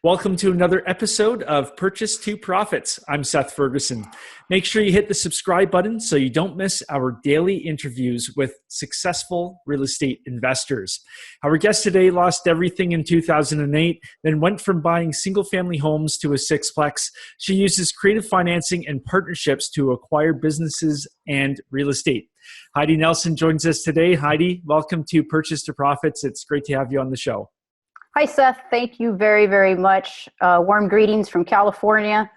Welcome to another episode of Purchase to Profits. I'm Seth Ferguson. Make sure you hit the subscribe button so you don't miss our daily interviews with successful real estate investors. Our guest today lost everything in 2008, then went from buying single-family homes to a sixplex. She uses creative financing and partnerships to acquire businesses and real estate. Heidi Nelson joins us today. Heidi, welcome to Purchase to Profits. It's great to have you on the show. Hi, Seth. Thank you very, very much. Warm greetings from California.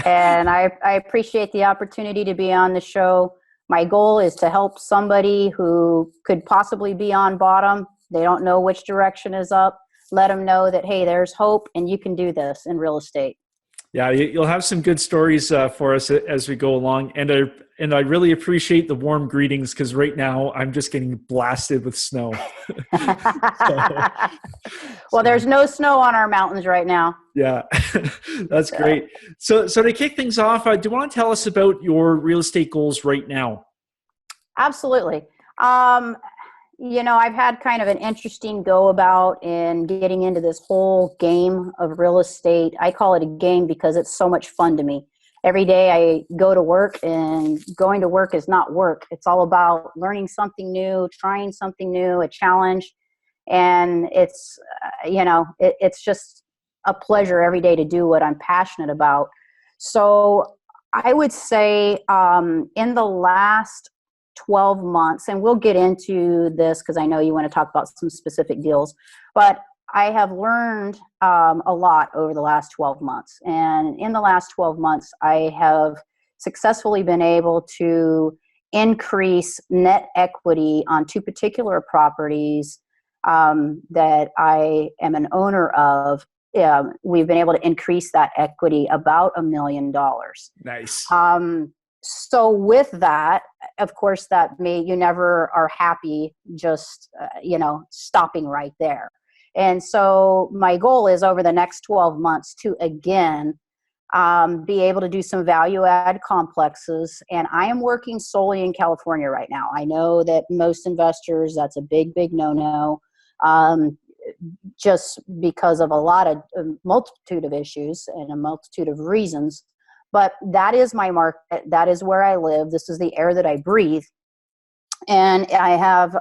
And I appreciate the opportunity to be on the show. My goal is to help somebody who could possibly be on bottom. They don't know which direction is up. Let them know that, hey, there's hope and you can do this in real estate. Yeah, you'll have some good stories for us as we go along. And I really appreciate the warm greetings because right now I'm just getting blasted with snow. Well, there's no snow on our mountains right now. Yeah, that's great. So to kick things off, do you want to tell us about your real estate goals right now? Absolutely. I've had kind of an interesting go about in getting into this whole game of real estate. I call it a game because it's so much fun to me. Every day I go to work, and going to work is not work. It's all about learning something new, trying something new, a challenge. And it's, it's just a pleasure every day to do what I'm passionate about. So I would say in the last 12 months, and we'll get into this because I know you want to talk about some specific deals, but I have learned a lot over the last 12 months. And in the last 12 months, I have successfully been able to increase net equity on two particular properties that I am an owner of. We've been able to increase that equity about $1 million. Nice. So with that, of course, you never are happy just, stopping right there. And so my goal is over the next 12 months to, again, be able to do some value add complexes. And I am working solely in California right now. I know that most investors, that's a big, big no-no, just because of a multitude of issues and a multitude of reasons. But that is my market. That is where I live. This is the air that I breathe. And I have,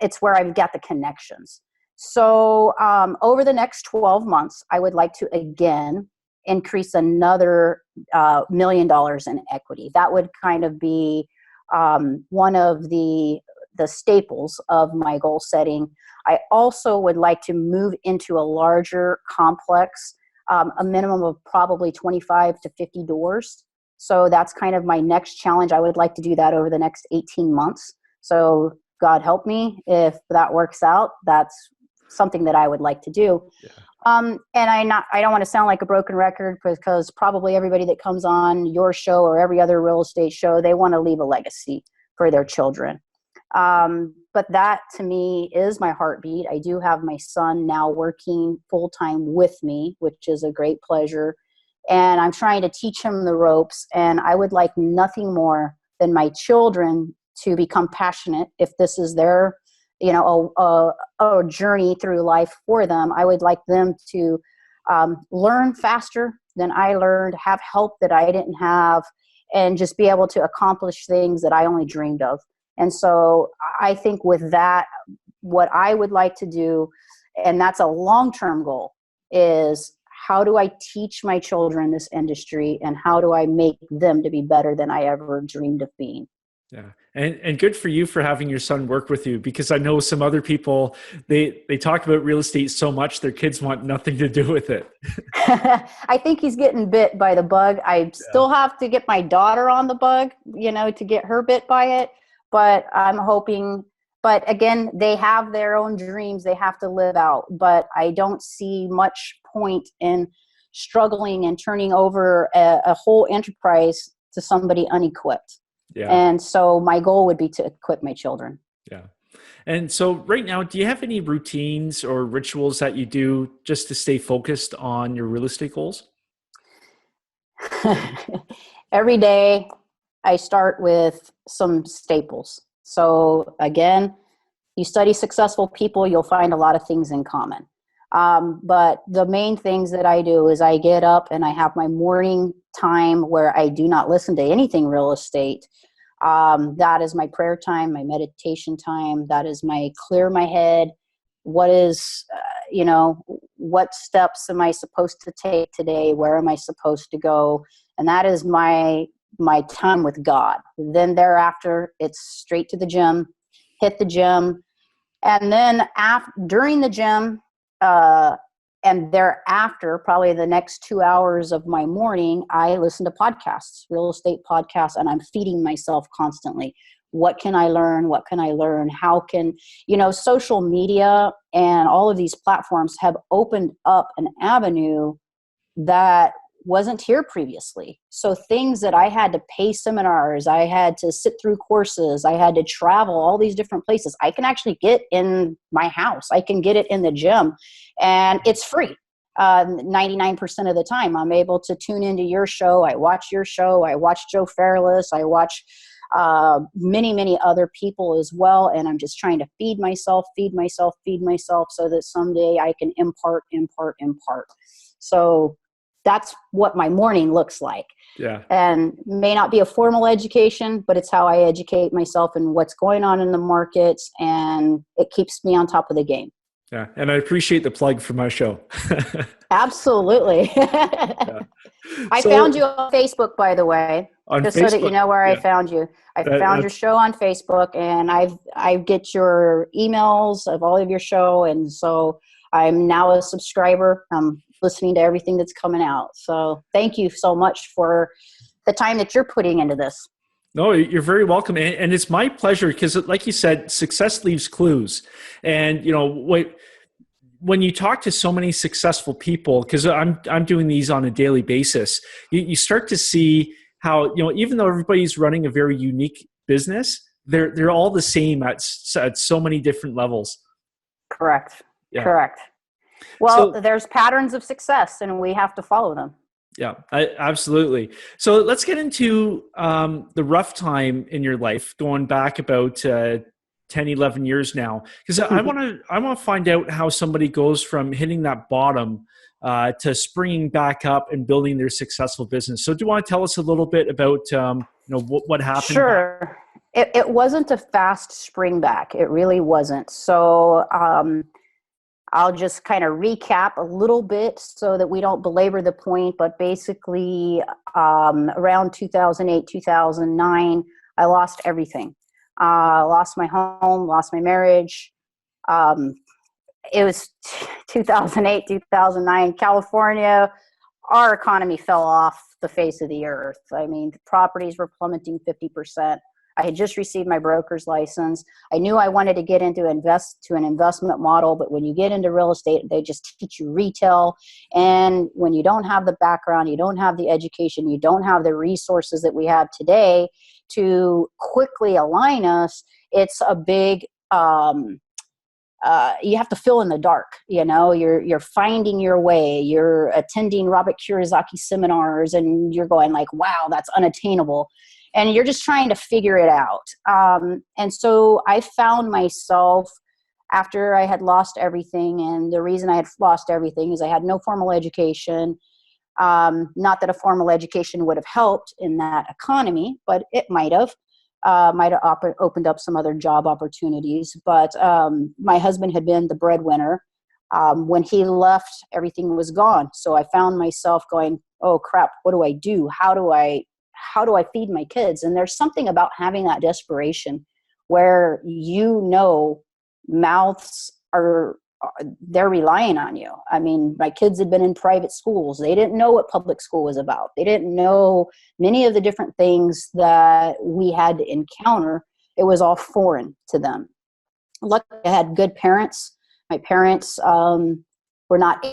it's where I've got the connections. So over the next 12 months, I would like to, again, increase another $1 million in equity. That would kind of be one of the staples of my goal setting. I also would like to move into a larger complex, a minimum of probably 25 to 50 doors. So that's kind of my next challenge. I would like to do that over the next 18 months. So God help me if that works out. That's something that I would like to do. Yeah. And I don't want to sound like a broken record because probably everybody that comes on your show or every other real estate show, they want to leave a legacy for their children. But that to me is my heartbeat. I do have my son now working full-time with me, which is a great pleasure. And I'm trying to teach him the ropes. And I would like nothing more than my children to become passionate. If this is their, a journey through life for them, I would like them to learn faster than I learned, have help that I didn't have, and just be able to accomplish things that I only dreamed of. And so I think with that, what I would like to do, and that's a long-term goal, is how do I teach my children this industry and how do I make them to be better than I ever dreamed of being? Yeah. And good for you for having your son work with you, because I know some other people, they talk about real estate so much, their kids want nothing to do with it. I think he's getting bit by the bug. I still have to get my daughter on the bug, to get her bit by it. But I'm hoping, but again, they have their own dreams they have to live out. But I don't see much point in struggling and turning over a whole enterprise to somebody unequipped. Yeah. And so my goal would be to equip my children. Yeah. And so right now, do you have any routines or rituals that you do just to stay focused on your real estate goals? Every day I start with some staples. So again, you study successful people, you'll find a lot of things in common. But the main things that I do is I get up and I have my morning time where I do not listen to anything real estate. That is my prayer time, my meditation time. That is my clear my head. What is, what steps am I supposed to take today? Where am I supposed to go? And that is my time with God. Then thereafter, it's straight to the gym, hit the gym. And then during the gym, and thereafter, probably the next 2 hours of my morning, I listen to podcasts, real estate podcasts, and I'm feeding myself constantly. What can I learn? What can I learn? How can, social media and all of these platforms have opened up an avenue that wasn't here previously. So things that I had to pay seminars, I had to sit through courses, I had to travel all these different places, I can actually get in my house. I can get it in the gym, and it's free. 99% of the time, I'm able to tune into your show. I watch your show. I watch Joe Fairless. I watch many, many other people as well. And I'm just trying to feed myself so that someday I can impart. So that's what my morning looks like. Yeah. And may not be a formal education, but it's how I educate myself and what's going on in the markets. And it keeps me on top of the game. Yeah. And I appreciate the plug for my show. Absolutely. Yeah. I found you on Facebook, by the way, just Facebook, so that you know where I found you. I found your show on Facebook, and I get your emails of all of your show. And so I'm now a subscriber. I'm listening to everything that's coming out. So thank you so much for the time that you're putting into this. No, you're very welcome. And it's my pleasure because, like you said, success leaves clues. And, when you talk to so many successful people, because I'm doing these on a daily basis, you start to see how, even though everybody's running a very unique business, they're all the same at so many different levels. Correct. Yeah. Correct. Well, there's patterns of success, and we have to follow them. Yeah, absolutely. So let's get into the rough time in your life, going back about 10, 11 years now, because I want to find out how somebody goes from hitting that bottom to springing back up and building their successful business. So do you want to tell us a little bit about what happened? Sure. It wasn't a fast spring back. It really wasn't. So I'll just kind of recap a little bit so that we don't belabor the point. But basically, around 2008, 2009, I lost everything. Lost my home, lost my marriage. It was 2008, 2009, California. Our economy fell off the face of the earth. I mean, properties were plummeting 50%. I had just received my broker's license. I knew I wanted to get into an investment model, but when you get into real estate, they just teach you retail. And when you don't have the background, you don't have the education, you don't have the resources that we have today to quickly align us, it's a big, you have to fill in the dark. You're finding your way. You're attending Robert Kiyosaki seminars, and you're going like, wow, that's unattainable. And you're just trying to figure it out. And so I found myself, after I had lost everything, and the reason I had lost everything is I had no formal education. Not that a formal education would have helped in that economy, but it might have opened up some other job opportunities. But my husband had been the breadwinner. When he left, everything was gone. So I found myself going, oh crap, what do I do? How do I feed my kids? And there's something about having that desperation where mouths they're relying on you. I mean, my kids had been in private schools. They didn't know what public school was about. They didn't know many of the different things that we had to encounter. It was all foreign to them. Luckily, I had good parents. My parents were not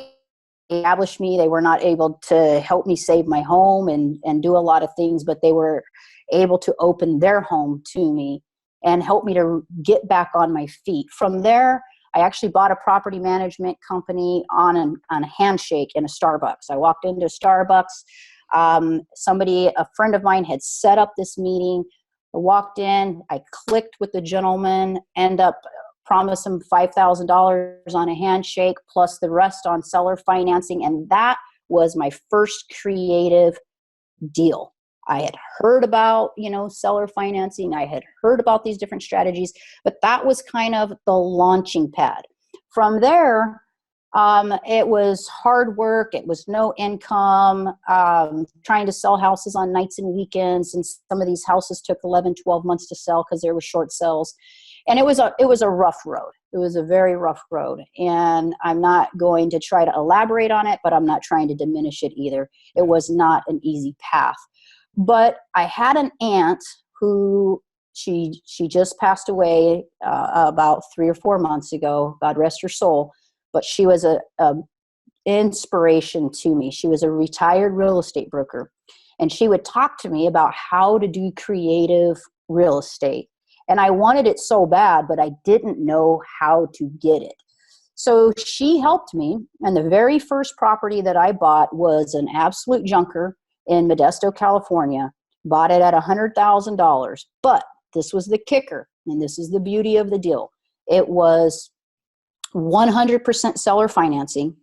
established me. They were not able to help me save my home and do a lot of things, but they were able to open their home to me and help me to get back on my feet. From there, I actually bought a property management company on a handshake in a Starbucks. I walked into Starbucks. A friend of mine had set up this meeting. I walked in, I clicked with the gentleman, end up promised him $5,000 on a handshake plus the rest on seller financing. And that was my first creative deal. I had heard about, seller financing. I had heard about these different strategies, but that was kind of the launching pad. From there, it was hard work. It was no income, trying to sell houses on nights and weekends. And some of these houses took 11, 12 months to sell because there were short sales. And it was a rough road. It was a very rough road. And I'm not going to try to elaborate on it, but I'm not trying to diminish it either. It was not an easy path. But I had an aunt who she just passed away about 3 or 4 months ago. God rest her soul. But she was a inspiration to me. She was a retired real estate broker. And she would talk to me about how to do creative real estate. And I wanted it so bad, but I didn't know how to get it. So she helped me. And the very first property that I bought was an absolute junker in Modesto, California. Bought it at $100,000. But this was the kicker, and this is the beauty of the deal. It was 100% seller financing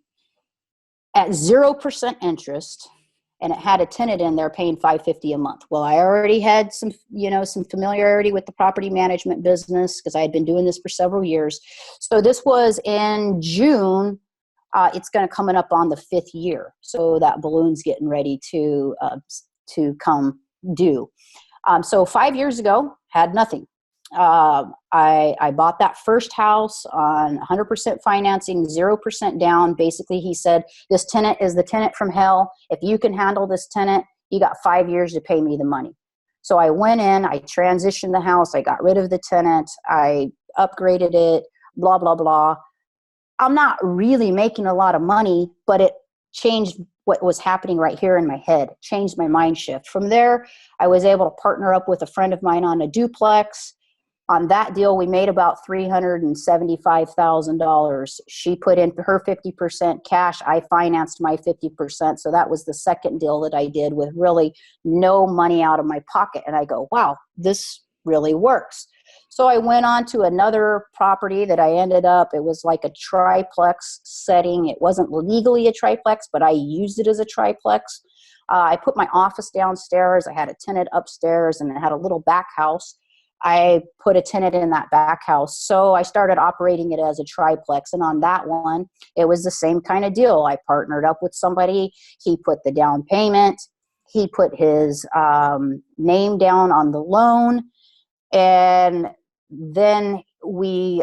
at 0% interest, and it had a tenant in there paying $550 a month. Well, I already had some familiarity with the property management business because I had been doing this for several years. So this was in June. It's going to coming up on the 5th year. So that balloon's getting ready to come due. So 5 years ago, had nothing. I bought that first house on 100% financing, 0% down. Basically, he said, this tenant is the tenant from hell. If you can handle this tenant, you got 5 years to pay me the money. So I went in, I transitioned the house. I got rid of the tenant. I upgraded it, blah, blah, blah. I'm not really making a lot of money, but it changed what was happening right here in my head, changed my mind shift. From there, I was able to partner up with a friend of mine on a duplex. On that deal, we made about $375,000. She put in her 50% cash. I financed my 50%. So that was the second deal that I did with really no money out of my pocket. And I go, wow, this really works. So I went on to another property that I ended up, it was like a triplex setting. It wasn't legally a triplex, but I used it as a triplex. I put my office downstairs. I had a tenant upstairs, and it had a little back house. I put a tenant in that back house. So I started operating it as a triplex. And on that one, it was the same kind of deal. I partnered up with somebody. He put the down payment. He put his name down on the loan. And then we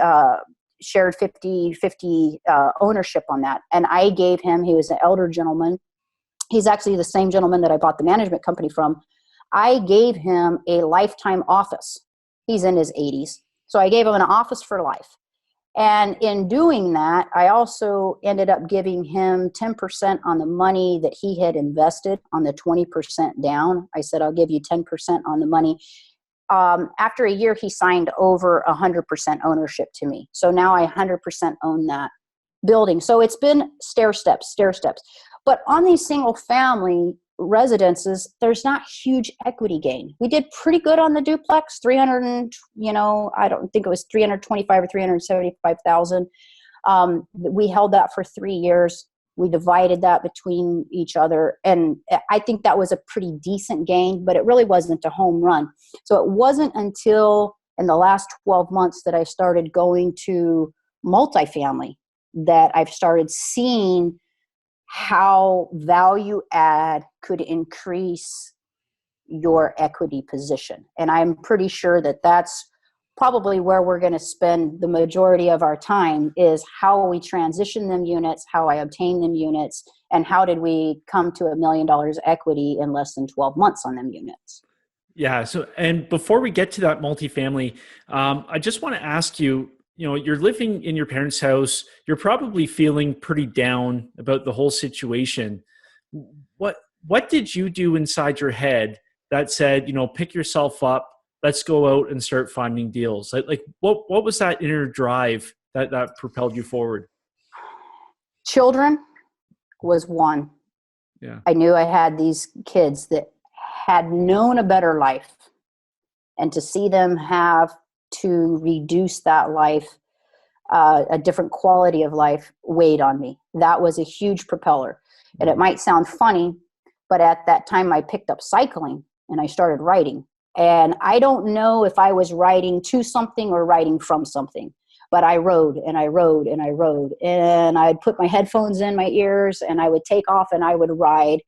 shared 50-50 ownership on that. And I gave him, he was an elder gentleman. He's actually the same gentleman that I bought the management company from. I gave him a lifetime office. He's in his 80s. So I gave him an office for life. And in doing that, I also ended up giving him 10% on the money that he had invested on the 20% down. I said, I'll give you 10% on the money. After a year, he signed over 100% ownership to me. So now I 100% own that building. So it's been stair steps. But on these single family residences, there's not huge equity gain. We did pretty good on the duplex, 300 and, I don't think it was 325 or 375,000. We held that for 3 years. We divided that between each other. And I think that was a pretty decent gain, but it really wasn't a home run. So it wasn't until in the last 12 months that I started going to multifamily that I've started seeing how value add could increase your equity position. And I'm pretty sure that that's probably where we're going to spend the majority of our time, is how we transition them units, how I obtain them units, and how did we come to $1 million equity in less than 12 months on them units. Yeah. So, and before we get to that multifamily, I just want to ask you, you're living in your parents' house. You're probably feeling pretty down about the whole situation. What did you do inside your head that said, pick yourself up, let's go out and start finding deals? Like what was that inner drive that propelled you forward? Children was one. Yeah. I knew I had these kids that had known a better life, and to see them have to reduce that life a different quality of life weighed on me. That was a huge propeller. And it might sound funny, but at that time I picked up cycling and I started writing. And I don't know if I was writing to something or writing from something, but I rode and I rode and I rode. And I'd put my headphones in my ears and I would take off and I would ride.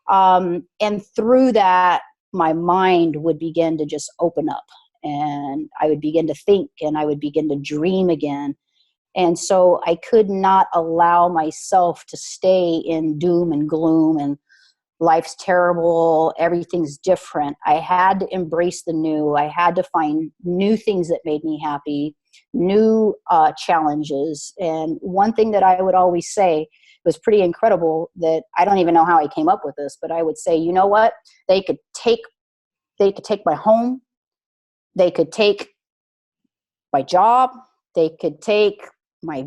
And through that, my mind would begin to just open up and I would begin to think and I would begin to dream again. And so I could not allow myself to stay in doom and gloom and life's terrible, everything's different. I had to embrace the new. I had to find new things that made me happy, new challenges. And one thing that I would always say was pretty incredible, that I don't even know how I came up with this, but I would say, you know what? They could take my home. They could take my job. They could take my...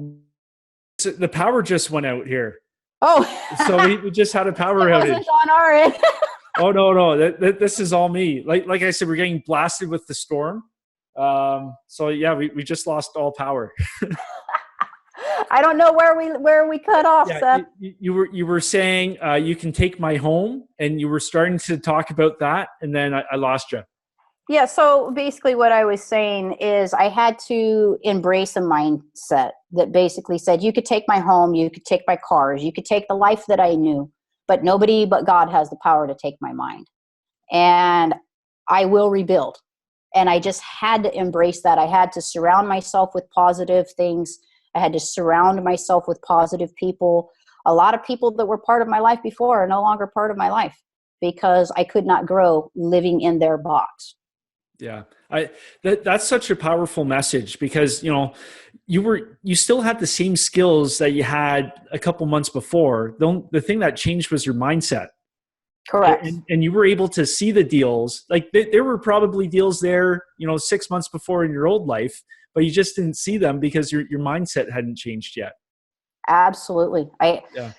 So the power just went out here. Oh, so we just had a power outage. It wasn't on our end. Oh, no. This is all me. Like I said, we're getting blasted with the storm. So yeah, we just lost all power. I don't know where we cut off, yeah, Seth. You were saying you can take my home, and you were starting to talk about that, and then I lost you. Yeah, so basically what I was saying is I had to embrace a mindset that basically said, you could take my home, you could take my cars, you could take the life that I knew, but nobody but God has the power to take my mind. And I will rebuild. And I just had to embrace that. I had to surround myself with positive things. I had to surround myself with positive people. A lot of people that were part of my life before are no longer part of my life because I could not grow living in their box. Yeah, that's such a powerful message, because you still had the same skills that you had a couple months before. The thing that changed was your mindset. Correct. And you were able to see the deals. Like there were probably deals there, 6 months before in your old life, but you just didn't see them because your mindset hadn't changed yet. Absolutely. Yeah.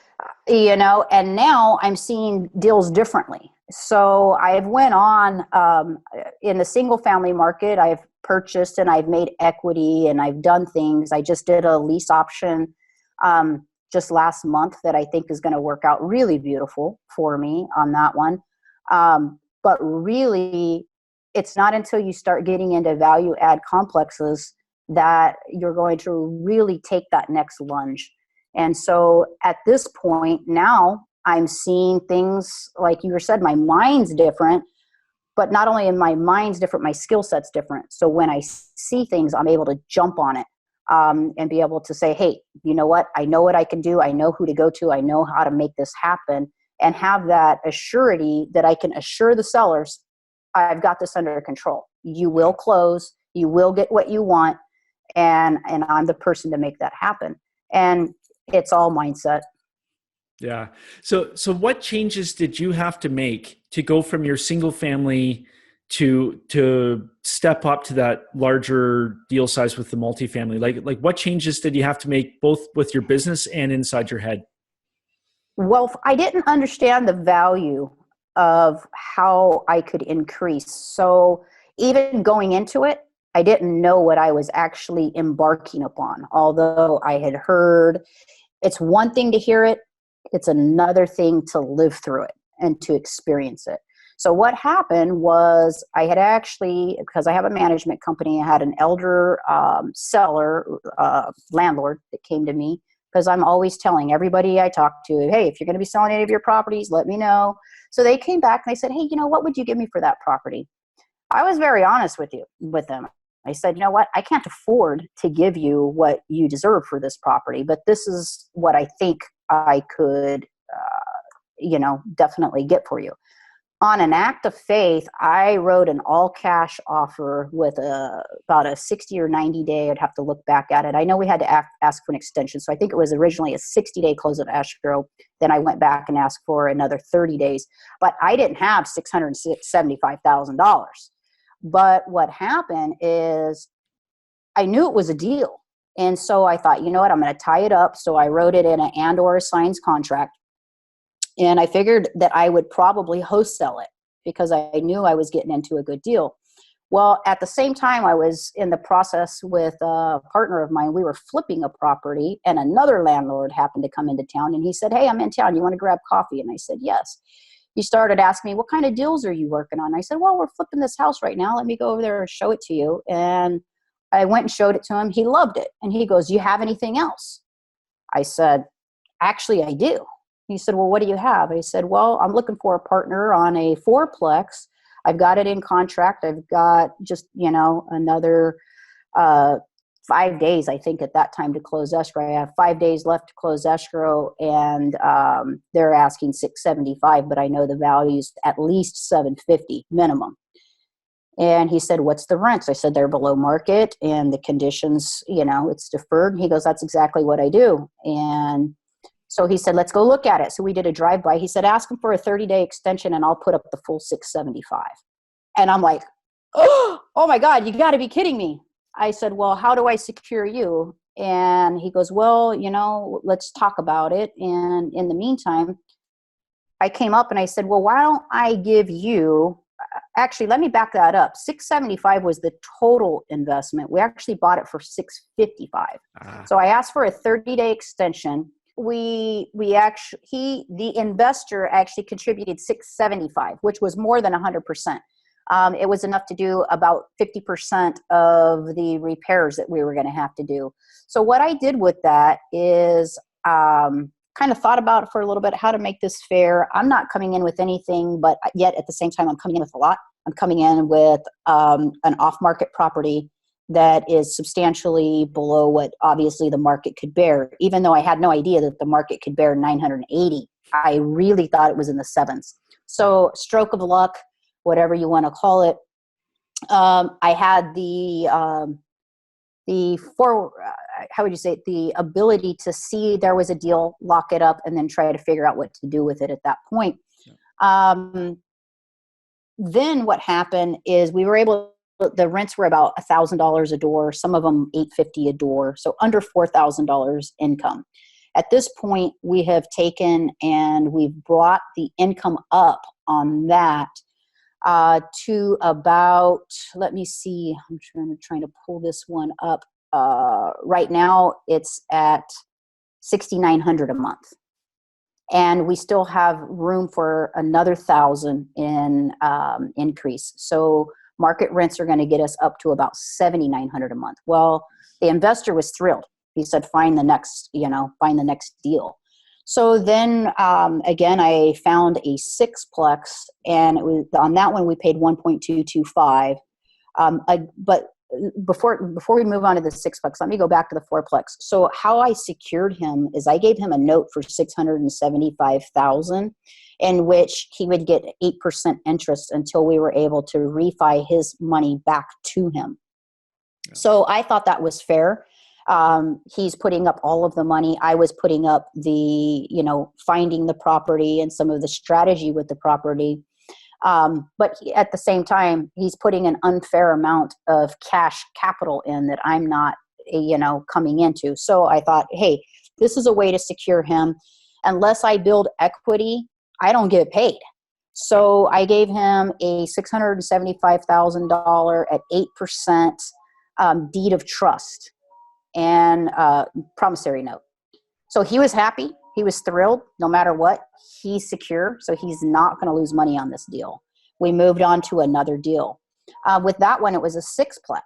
And now I'm seeing deals differently. So I've went on in the single family market. I've purchased and I've made equity and I've done things. I just did a lease option just last month that I think is going to work out really beautiful for me on that one. But really, it's not until you start getting into value add complexes that you're going to really take that next lunge. And so at this point now, I'm seeing things like you said, my mind's different, but not only am my mind's different, my skill set's different. So when I see things, I'm able to jump on it and be able to say, hey, you know what? I know what I can do. I know who to go to. I know how to make this happen, and have that assurity that I can assure the sellers, I've got this under control. You will close. You will get what you want. And I'm the person to make that happen. And it's all mindset. Yeah. So what changes did you have to make to go from your single family to step up to that larger deal size with the multifamily? Like what changes did you have to make both with your business and inside your head? Well, I didn't understand the value of how I could increase. So even going into it, I didn't know what I was actually embarking upon. Although I had heard, it's one thing to hear it, it's another thing to live through it and to experience it. So what happened was I had actually, because I have a management company, I had an elder landlord that came to me, because I'm always telling everybody I talk to, hey, if you're going to be selling any of your properties, let me know. So they came back and they said, hey, what would you give me for that property? I was very honest with them. I said, you know what? I can't afford to give you what you deserve for this property, but this is what I think I could, definitely get for you. On an act of faith, I wrote an all-cash offer with about a 60 or 90-day. I'd have to look back at it. I know we had to ask for an extension, so I think it was originally a 60-day close of escrow. Then I went back and asked for another 30 days. But I didn't have $675,000. But what happened is I knew it was a deal. And so I thought, you know what, I'm going to tie it up. So I wrote it in an and/or assigns contract. And I figured that I would probably wholesale it because I knew I was getting into a good deal. Well, at the same time, I was in the process with a partner of mine. We were flipping a property, and another landlord happened to come into town, and he said, "Hey, I'm in town. You want to grab coffee?" And I said, "Yes." He started asking me, "What kind of deals are you working on?" I said, "Well, we're flipping this house right now. Let me go over there and show it to you." And I went and showed it to him. He loved it. And he goes, "You have anything else?" I said, "Actually, I do." He said, "Well, what do you have?" I said, "Well, I'm looking for a partner on a fourplex. I've got it in contract. I've got just, another 5 days, I think, at that time to close escrow. I have 5 days left to close escrow, and they're asking $675, but I know the value's at least $750 minimum." And he said, "What's the rents?" I said, "They're below market, and the conditions, it's deferred." He goes, "That's exactly what I do." And so he said, "Let's go look at it." So we did a drive-by. He said, "Ask him for a 30-day extension, and I'll put up the full 675. And I'm like, oh my God, you got to be kidding me. I said, "Well, how do I secure you?" And he goes, "Well, let's talk about it. And in the meantime," I came up and I said, "Well, why don't I give you," actually, let me back that up. 675 was the total investment. We actually bought it for 655. So I asked for a 30-day extension. The investor actually contributed 675, which was more than 100%. It was enough to do about 50% of the repairs that we were going to have to do. So what I did with that is kind of thought about it for a little bit, how to make this fair. I'm not coming in with anything, but yet at the same time, I'm coming in with a lot. I'm coming in with an off-market property that is substantially below what obviously the market could bear. Even though I had no idea that the market could bear 980, I really thought it was in the sevens. So stroke of luck, whatever you want to call it. I had the ability to see there was a deal, lock it up, and then try to figure out what to do with it at that point. Then what happened is the rents were about $1,000 a door, some of them $850 a door, so under $4,000 income. At this point, we have taken and we've brought the income up on that to about, let me see, I'm trying to pull this one up. Right now, it's at $6,900 a month. And we still have room for another 1,000 in increase. So market rents are going to get us up to about $7,900 a month. Well, the investor was thrilled. He said, find the next deal. So then again, I found a sixplex, and it was, on that one we paid 1.225. But before we move on to the sixplex, let me go back to the fourplex. So how I secured him is I gave him a note for $675,000, in which he would get 8% interest until we were able to refi his money back to him. Yeah. So I thought that was fair. He's putting up all of the money. I was putting up the, finding the property and some of the strategy with the property. But at the same time, he's putting an unfair amount of cash capital in that I'm not, coming into. So I thought, hey, this is a way to secure him. Unless I build equity, I don't get paid. So I gave him a $675,000 at 8% deed of trust and promissory note. So he was happy. He was thrilled. No matter what, he's secure. So he's not going to lose money on this deal. We moved on to another deal. With that one, it was a sixplex.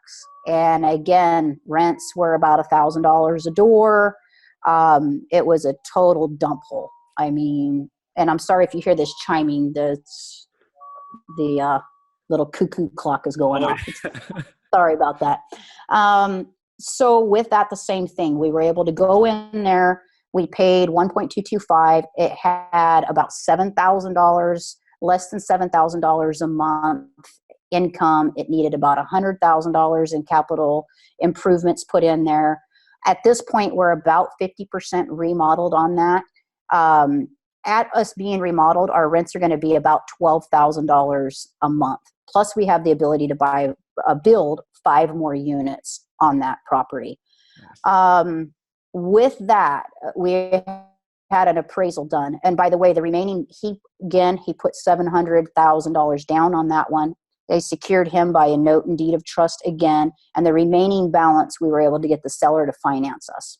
And again, rents were about $1,000 a door. It was a total dump hole. I mean, and I'm sorry if you hear this chiming. The little cuckoo clock is going off. Sorry about that. So with that, the same thing. We were able to go in there. We paid 1.225. It had about $7,000, less than $7,000 a month income. It needed about $100,000 in capital improvements put in there. At this point, we're about 50% remodeled on that. At us being remodeled, our rents are going to be about $12,000 a month. Plus, we have the ability to build 5 more units on that property. Nice. With that, we had an appraisal done. And by the way, the remaining, he put $700,000 down on that one. They secured him by a note and deed of trust again, and the remaining balance we were able to get the seller to finance us.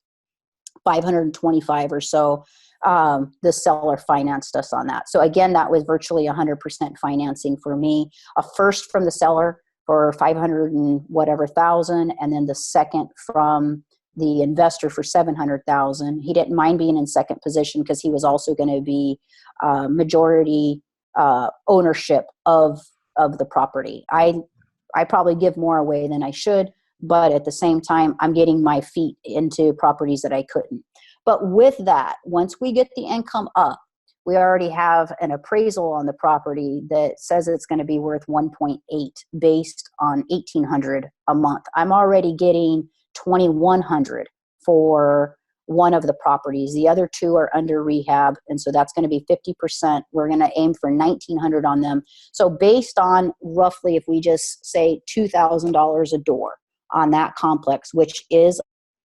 525 or so, the seller financed us on that. So again, that was virtually 100% financing for me. A first from the seller for 500 and whatever thousand, and then the second from the investor for 700,000. He didn't mind being in second position because he was also going to be majority ownership of the property. I probably give more away than I should, but at the same time, I'm getting my feet into properties that I couldn't. But with that, once we get the income up, we already have an appraisal on the property that says it's going to be worth 1.8 based on 1,800 a month. I'm already getting 2,100 for one of the properties. The other two are under rehab, and so that's going to be 50%. We're going to aim for 1,900 on them. So based on roughly, if we just say $2,000 a door on that complex, which is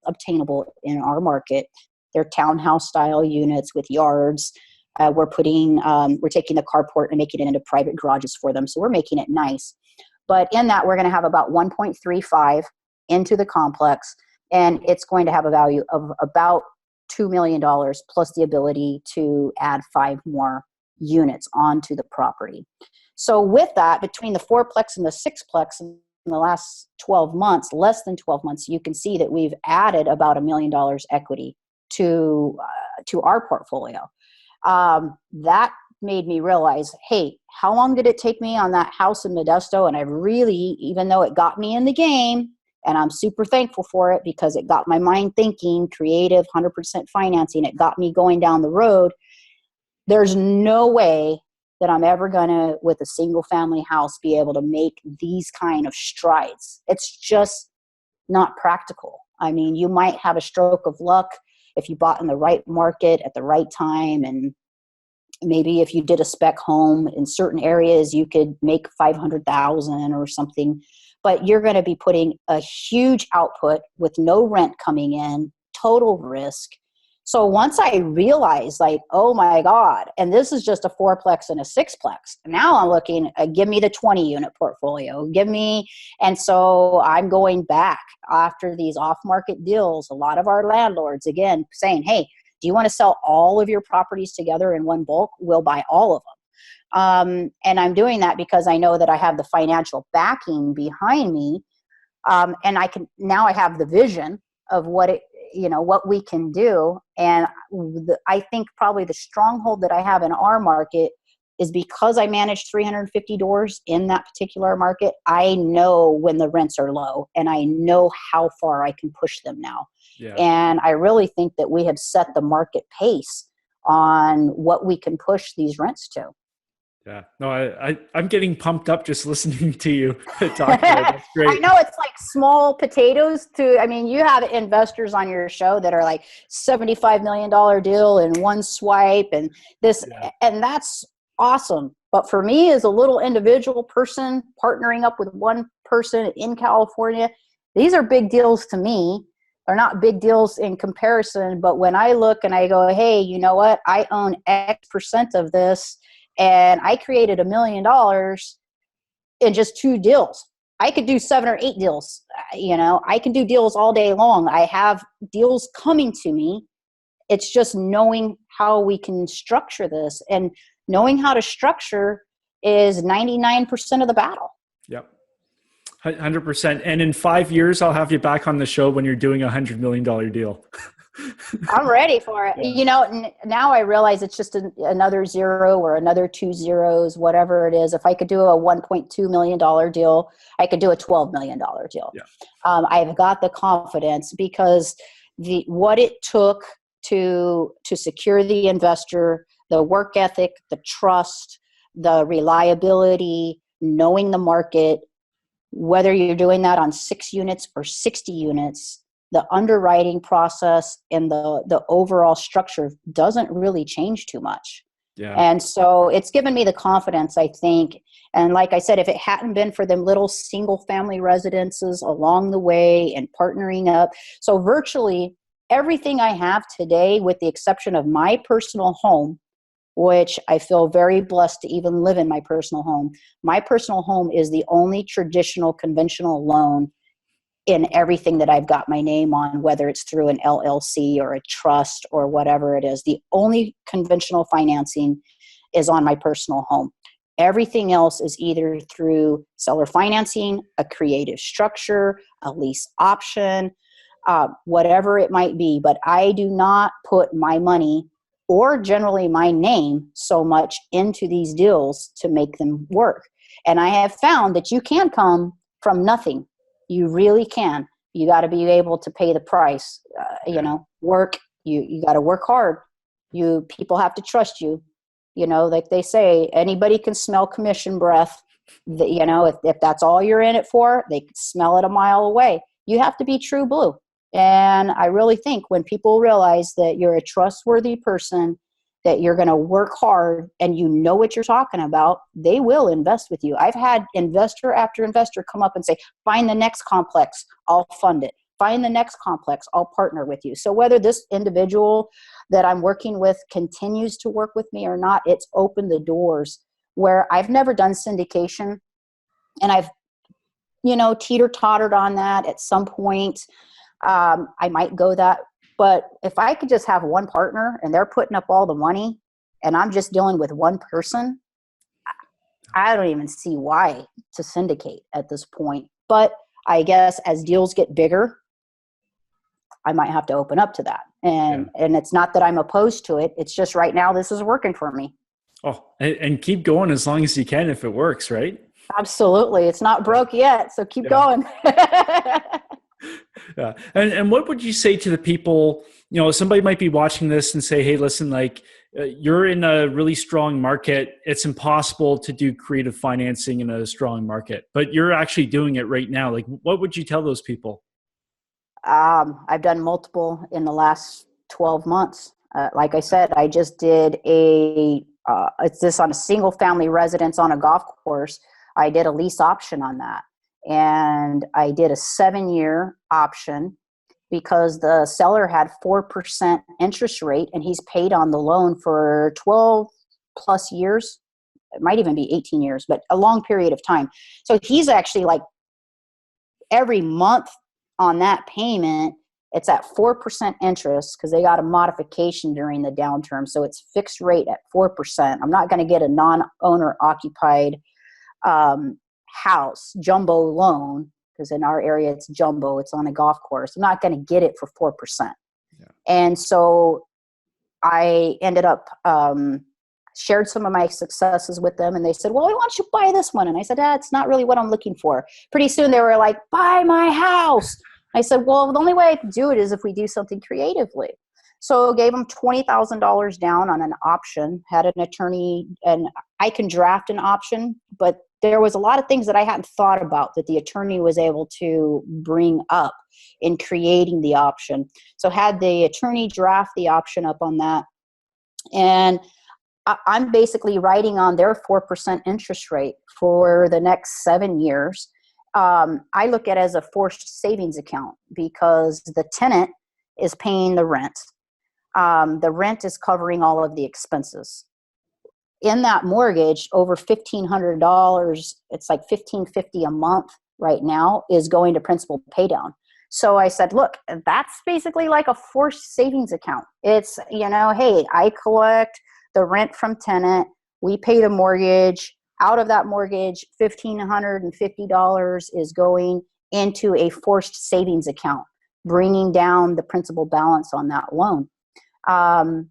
obtainable in our market, they're townhouse style units with yards. We're taking the carport and making it into private garages for them. So we're making it nice. But in that, we're going to have about 1.35 into the complex, and it's going to have a value of about $2 million plus the ability to add 5 more units onto the property. So with that, between the 4-plex and the 6-plex in the last 12 months, less than 12 months, you can see that we've added about $1 million equity to our portfolio. That made me realize, hey, how long did it take me on that house in Modesto? And I really, even though it got me in the game, and I'm super thankful for it because it got my mind thinking, creative, 100% financing, it got me going down the road. There's no way that I'm ever going to, with a single family house, be able to make these kind of strides. It's just not practical. I mean, you might have a stroke of luck if you bought in the right market at the right time, and maybe if you did a spec home in certain areas, you could make 500,000 or something, but you're going to be putting a huge output with no rent coming in, total risk. So once I realized, like, oh my God, and this is just a 4-plex and a 6-plex. Now I'm looking, give me the 20-unit portfolio, and so I'm going back after these off-market deals. A lot of our landlords, again, saying, hey, do you want to sell all of your properties together in one bulk? We'll buy all of them. And I'm doing that because I know that I have the financial backing behind me. And now I have the vision of what we can do. And I think probably the stronghold that I have in our market is because I manage 350 doors in that particular market. I know when the rents are low, and I know how far I can push them now. Yeah. And I really think that we have set the market pace on what we can push these rents to. Yeah, no, I'm getting pumped up just listening to you talk about it. That's great. I know it's like small potatoes you have investors on your show that are like $75 million deal in one swipe and this, and that's awesome. But for me, as a little individual person partnering up with one person in California, these are big deals to me. They're not big deals in comparison, but when I look and I go, hey, you know what? I own X% of this, and I created $1 million in just 2 deals. I could do 7 or 8 deals. I can do deals all day long. I have deals coming to me. It's just knowing how we can structure this, and knowing how to structure is 99% of the battle. Yep. 100%. And in 5 years, I'll have you back on the show when you're doing $100 million deal. I'm ready for it. Yeah. Now I realize it's just another 0 or another 2 zeros, whatever it is. If I could do a $1.2 million deal, I could do a $12 million deal. Yeah. I've got the confidence because what it took to secure the investor, the work ethic, the trust, the reliability, knowing the market, whether you're doing that on 6 units or 60 units, the underwriting process and the overall structure doesn't really change too much. Yeah. And so it's given me the confidence, I think. And like I said, if it hadn't been for them little single family residences along the way and partnering up, so virtually everything I have today, with the exception of my personal home, which I feel very blessed to even live in my personal home. My personal home is the only traditional conventional loan in everything that I've got my name on, whether it's through an LLC or a trust or whatever it is. The only conventional financing is on my personal home. Everything else is either through seller financing, a creative structure, a lease option, whatever it might be. But I do not put my money or generally my name so much into these deals to make them work. And I have found that you can come from nothing. You really can. You got to be able to pay the price. Work. You got to work hard. People have to trust you. Like they say, anybody can smell commission breath. If that's all you're in it for, they can smell it a mile away. You have to be true blue. And I really think when people realize that you're a trustworthy person, that you're going to work hard and you know what you're talking about, they will invest with you. I've had investor after investor come up and say, find the next complex, I'll fund it. Find the next complex, I'll partner with you. So whether this individual that I'm working with continues to work with me or not, it's opened the doors where I've never done syndication. And I've, teeter-tottered on that at some point. I might go that. But if I could just have one partner and they're putting up all the money and I'm just dealing with one person, I don't even see why to syndicate at this point. But I guess as deals get bigger, I might have to open up to that. And it's not that I'm opposed to it. It's just right now this is working for me. Oh, and keep going as long as you can if it works, right? Absolutely. It's not broke yet, so keep going. Yeah. And what would you say to the people, somebody might be watching this and say, hey, listen, you're in a really strong market. It's impossible to do creative financing in a strong market, but you're actually doing it right now. What would you tell those people? I've done multiple in the last 12 months. Like I said, I just did it's this on a single family residence on a golf course. I did a lease option on that. And I did a 7-year option because the seller had 4% interest rate and he's paid on the loan for 12 plus years. It might even be 18 years, but a long period of time. So he's actually every month on that payment, it's at 4% interest because they got a modification during the downturn. So it's fixed rate at 4%. I'm not going to get a non-owner occupied house jumbo loan because in our area it's jumbo, it's on a golf course. I'm not going to get it for 4%. Yeah. And so I ended up shared some of my successes with them and they said, well, why don't you buy this one? And I said, it's not really what I'm looking for. Pretty soon they were like, buy my house. I said, well, the only way I can do it is if we do something creatively. So gave them $20,000 down on an option, had an attorney, and I can draft an option, but there was a lot of things that I hadn't thought about that the attorney was able to bring up in creating the option. So had the attorney draft the option up on that. And I'm basically writing on their 4% interest rate for the next 7 years. I look at it as a forced savings account because the tenant is paying the rent. The rent is covering all of the expenses. In that mortgage, over $1,500, it's like $1,550 a month right now, is going to principal pay down. So I said, look, that's basically like a forced savings account. It's, hey, I collect the rent from tenant, we pay the mortgage. Out of that mortgage, $1,550 is going into a forced savings account, bringing down the principal balance on that loan. And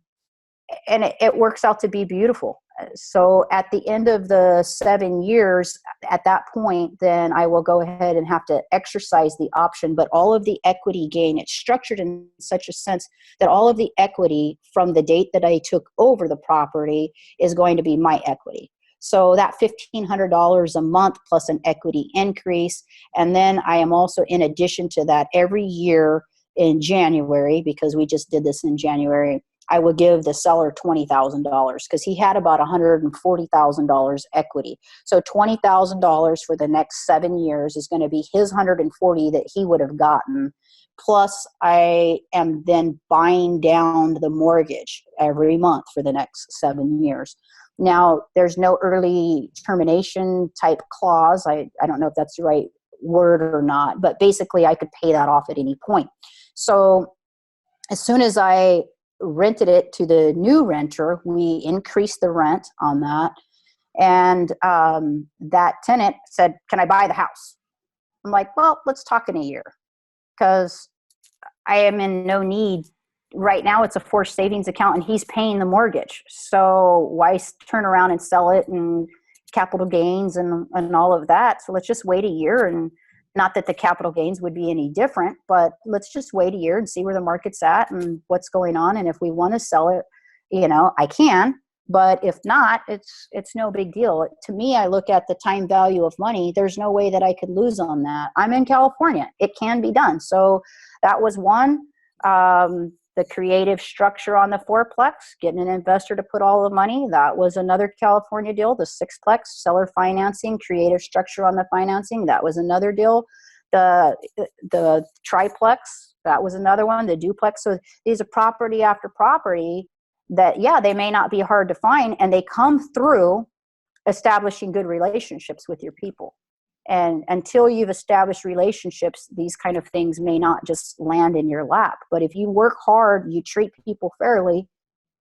it works out to be beautiful. So at the end of the 7 years, at that point, then I will go ahead and have to exercise the option. But all of the equity gain, it's structured in such a sense that all of the equity from the date that I took over the property is going to be my equity. So that $1,500 a month plus an equity increase. And then I am also, in addition to that, every year in January, because we just did this in January, I would give the seller $20,000 because he had about $140,000 equity. So $20,000 for the next 7 years is going to be his $140,000 that he would have gotten Plus, I am then buying down the mortgage every month for the next 7 years. Now, there's no early termination type clause. I don't know if that's the right word or not, but basically I could pay that off at any point. So as soon as I rented it to the new renter, we increased the rent on that. And that tenant said, "Can I buy the house?" I'm like, "Well, let's talk in a year, because I am in no need. Right now it's a forced savings account and he's paying the mortgage. So why turn around and sell it and capital gains and all of that? So let's just wait a year, and not that the capital gains would be any different, but let's just wait a year and see where the market's at and what's going on. And if we want to sell it, I can, but if not, it's no big deal." To me, I look at the time value of money. There's no way that I could lose on that. I'm in California. It can be done. So that was one. The creative structure on the fourplex, getting an investor to put all the money. That was another California deal. The sixplex, seller financing, creative structure on the financing. That was another deal. The triplex, that was another one. The duplex. So these are property after property that, yeah, they may not be hard to find, and they come through establishing good relationships with your people. And until you've established relationships, these kind of things may not just land in your lap. But if you work hard, you treat people fairly,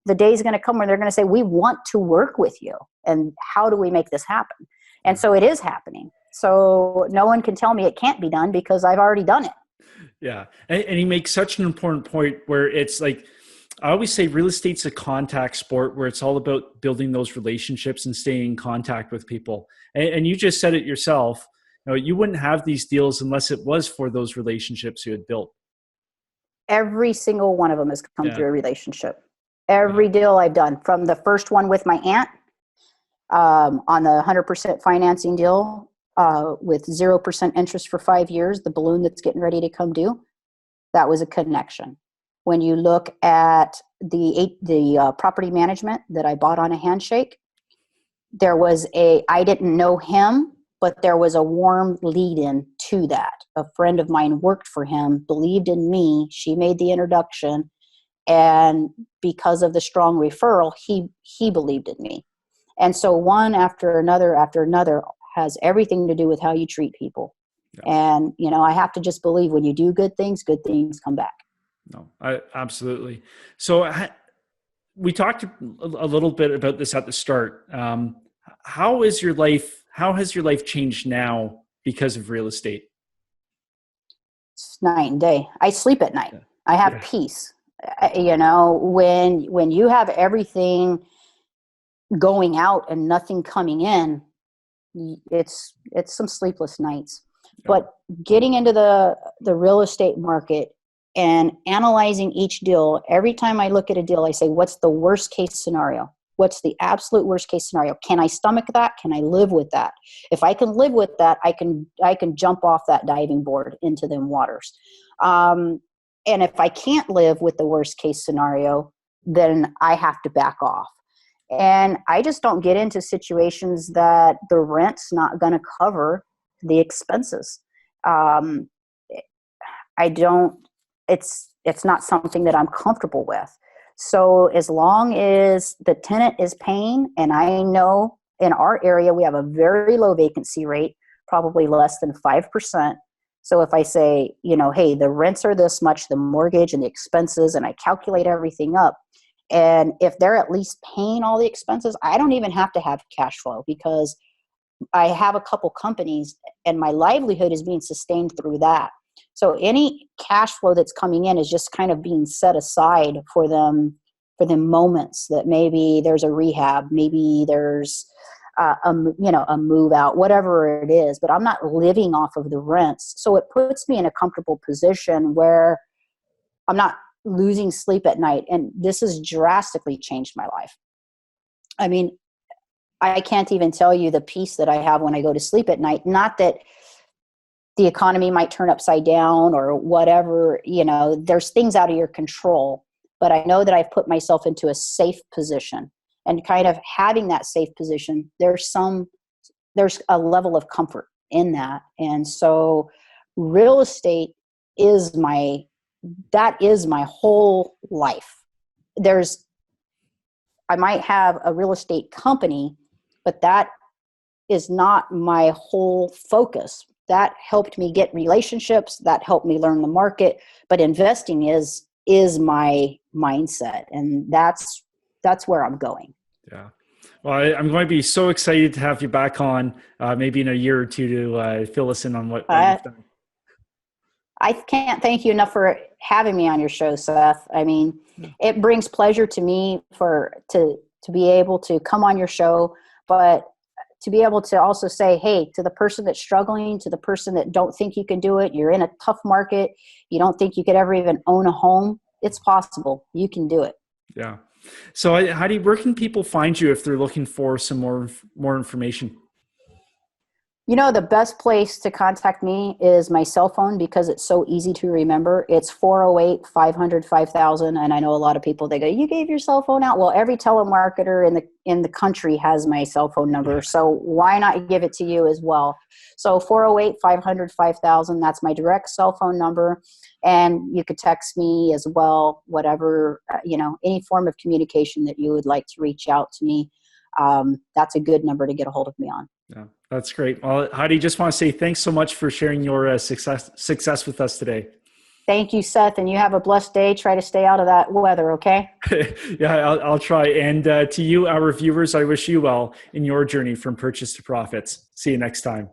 the day's going to come where they're going to say, "We want to work with you. And how do we make this happen?" And so it is happening. So no one can tell me it can't be done, because I've already done it. Yeah. And you make such an important point, where it's like, I always say real estate's a contact sport, where it's all about building those relationships and staying in contact with people. And you just said it yourself. You wouldn't have these deals unless it was for those relationships you had built. Every single one of them has come through a relationship. Every deal I've done, from the first one with my aunt, on the 100% financing deal, with 0% interest for 5 years, the balloon that's getting ready to come due, that was a connection. When you look at the property management that I bought on a handshake, I didn't know him, but there was a warm lead-in to that. A friend of mine worked for him, believed in me. She made the introduction, and because of the strong referral, he believed in me. And so one after another has everything to do with how you treat people. Yeah. And I have to just believe when you do good things come back. No, absolutely. So we talked a little bit about this at the start. How has your life changed now because of real estate? It's night and day. I sleep at night. Yeah. I have peace. When you have everything going out and nothing coming in, it's some sleepless nights. Yeah. But getting into the real estate market and analyzing each deal, every time I look at a deal, I say, what's the worst case scenario? What's the absolute worst case scenario? Can I stomach that? Can I live with that? If I can live with that, I can jump off that diving board into them waters. And if I can't live with the worst case scenario, then I have to back off. And I just don't get into situations that the rent's not going to cover the expenses. It's not something that I'm comfortable with. So as long as the tenant is paying, and I know in our area we have a very low vacancy rate, probably less than 5%. So if I say, hey, the rents are this much, the mortgage and the expenses, and I calculate everything up, and if they're at least paying all the expenses, I don't even have to have cash flow, because I have a couple companies and my livelihood is being sustained through that. So any cash flow that's coming in is just kind of being set aside for them moments that maybe there's a rehab, maybe there's a move out, whatever it is, but I'm not living off of the rents. So it puts me in a comfortable position where I'm not losing sleep at night. And this has drastically changed my life. I mean, I can't even tell you the peace that I have when I go to sleep at night. Not that the economy might turn upside down or whatever, there's things out of your control, but I know that I've put myself into a safe position, and kind of having that safe position, there's a level of comfort in that. And so real estate is my whole life. I might have a real estate company, but that is not my whole focus. That helped me get relationships, that helped me learn the market, but investing is my mindset, and that's where I'm going. Yeah. Well, I'm going to be so excited to have you back on maybe in a year or two to fill us in on what you've done. I can't thank you enough for having me on your show, Seth. I mean, it brings pleasure to me to be able to come on your show, but to be able to also say, hey, to the person that's struggling, to the person that don't think you can do it, you're in a tough market, you don't think you could ever even own a home, it's possible. You can do it. Yeah. So Heidi, where can people find you if they're looking for some more information? You know, the best place to contact me is my cell phone because it's so easy to remember. It's 408-500-5000. And I know a lot of people, they go, you gave your cell phone out? Well, every telemarketer in the country has my cell phone number. Yeah. So why not give it to you as well? So 408-500-5000, that's my direct cell phone number. And you could text me as well, whatever, any form of communication that you would like to reach out to me. That's a good number to get a hold of me on. Yeah, that's great. Well, Heidi, just want to say thanks so much for sharing your success with us today. Thank you, Seth, and you have a blessed day. Try to stay out of that weather, okay? Yeah, I'll try. And to you, our viewers, I wish you well in your journey from purchase to profits. See you next time.